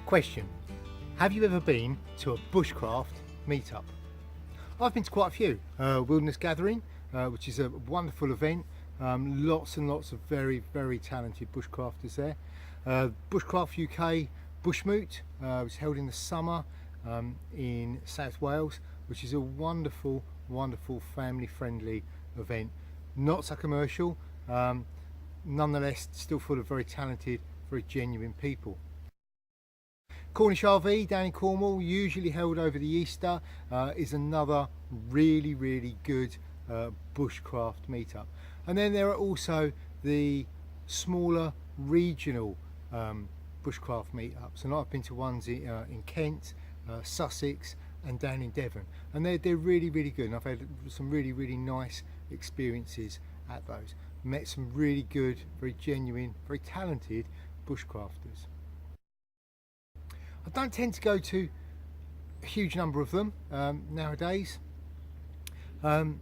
Question: have you ever been to a bushcraft meetup? I've been to quite a few. Wilderness Gathering, which is a wonderful event. Lots and lots of very, very talented bushcrafters there. Bushcraft UK Bushmoot, which is held in the summer in South Wales, which is a wonderful, wonderful family-friendly event. Not so commercial, nonetheless still full of very talented, very genuine people. Cornish RV down in Cornwall, usually held over the Easter, is another really, really good bushcraft meetup. And then there are also the smaller regional bushcraft meetups, and I've been to ones in Kent, Sussex and down in Devon, and they're really, really good, and I've had some really, really nice experiences at those. Met some really good, very genuine, very talented bushcrafters. I don't tend to go to a huge number of them nowadays, for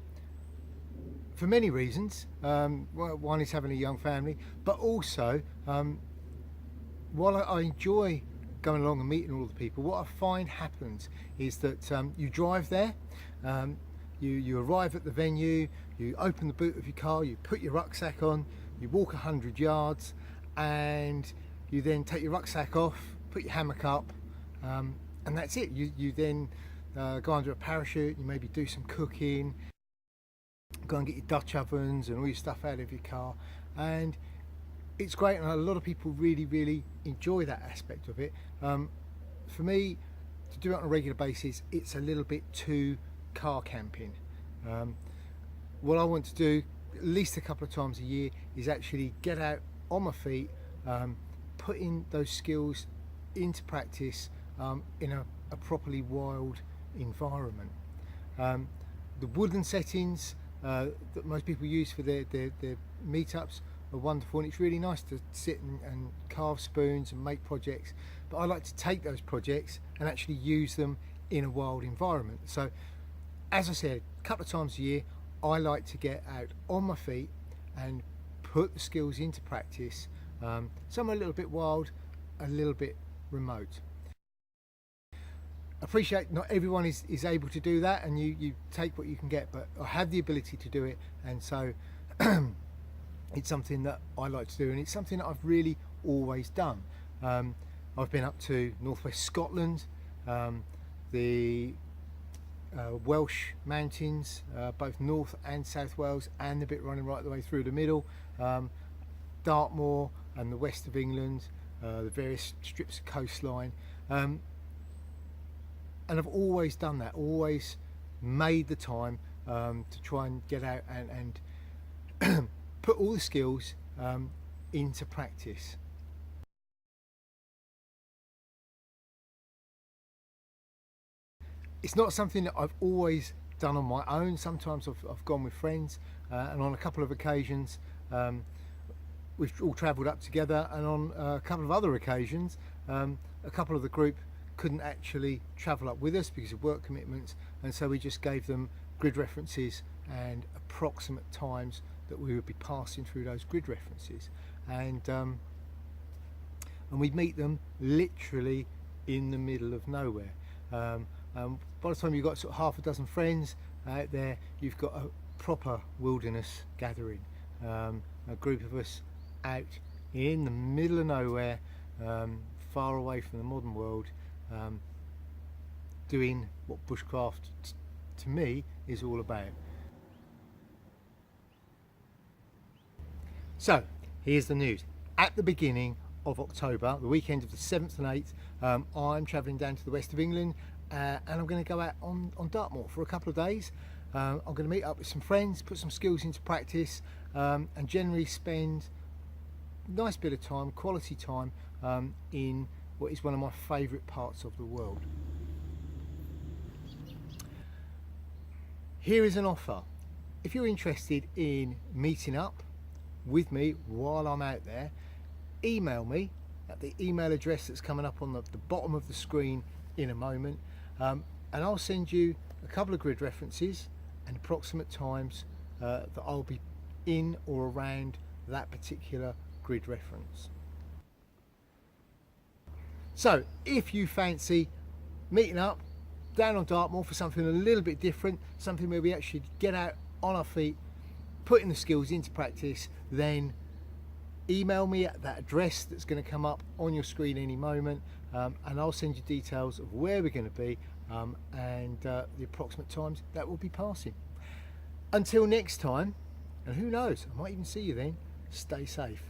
many reasons. One is having a young family, but also while I enjoy going along and meeting all the people, what I find happens is that you drive there, you arrive at the venue, you open the boot of your car, you put your rucksack on, you walk 100 yards, and you then take your rucksack off, put your hammock up, and that's it. You then go under a parachute, you maybe do some cooking, go and get your Dutch ovens and all your stuff out of your car, and it's great, and a lot of people really, really enjoy that aspect of it. For me, to do it on a regular basis, it's a little bit too car camping. What I want to do at least a couple of times a year is actually get out on my feet, putting those skills into practice in a properly wild environment. The wooden settings that most people use for their meetups are wonderful, and it's really nice to sit and carve spoons and make projects, but I like to take those projects and actually use them in a wild environment. So as I said, a couple of times a year I like to get out on my feet and put the skills into practice, somewhere a little bit wild, a little bit remote. Appreciate not everyone is able to do that, and you take what you can get, but I have the ability to do it, and so it's something that I like to do, and it's something that I've really always done. I've been up to northwest Scotland, the Welsh mountains, both North and South Wales, and the bit running right the way through the middle, Dartmoor and the west of England, the various strips of coastline, and I've always done that, always made the time to try and get out and put all the skills into practice. It's not something that I've always done on my own. Sometimes I've gone with friends, and on a couple of occasions we've all travelled up together, and on a couple of other occasions a couple of the group couldn't actually travel up with us because of work commitments, and so we just gave them grid references and approximate times that we would be passing through those grid references, and we'd meet them literally in the middle of nowhere. By the time you've got sort of half a dozen friends out there, you've got a proper wilderness gathering, a group of us out in the middle of nowhere, far away from the modern world, doing what bushcraft to me is all about. So here's the news. At the beginning of October, the weekend of the 7th and 8th, I'm travelling down to the west of England, and I'm going to go out on Dartmoor for a couple of days. I'm going to meet up with some friends, put some skills into practice, and generally spend a nice bit of time, quality time, in what is one of my favourite parts of the world. Here is an offer. If you're interested in meeting up with me while I'm out there, email me at the email address that's coming up on the bottom of the screen in a moment, and I'll send you a couple of grid references and approximate times that I'll be in or around that particular grid reference. So if you fancy meeting up down on Dartmoor for something a little bit different, something where we actually get out on our feet, putting the skills into practice, then email me at that address that's going to come up on your screen any moment, and I'll send you details of where we're going to be, and the approximate times that will be passing. Until next time, and who knows, I might even see you then, stay safe.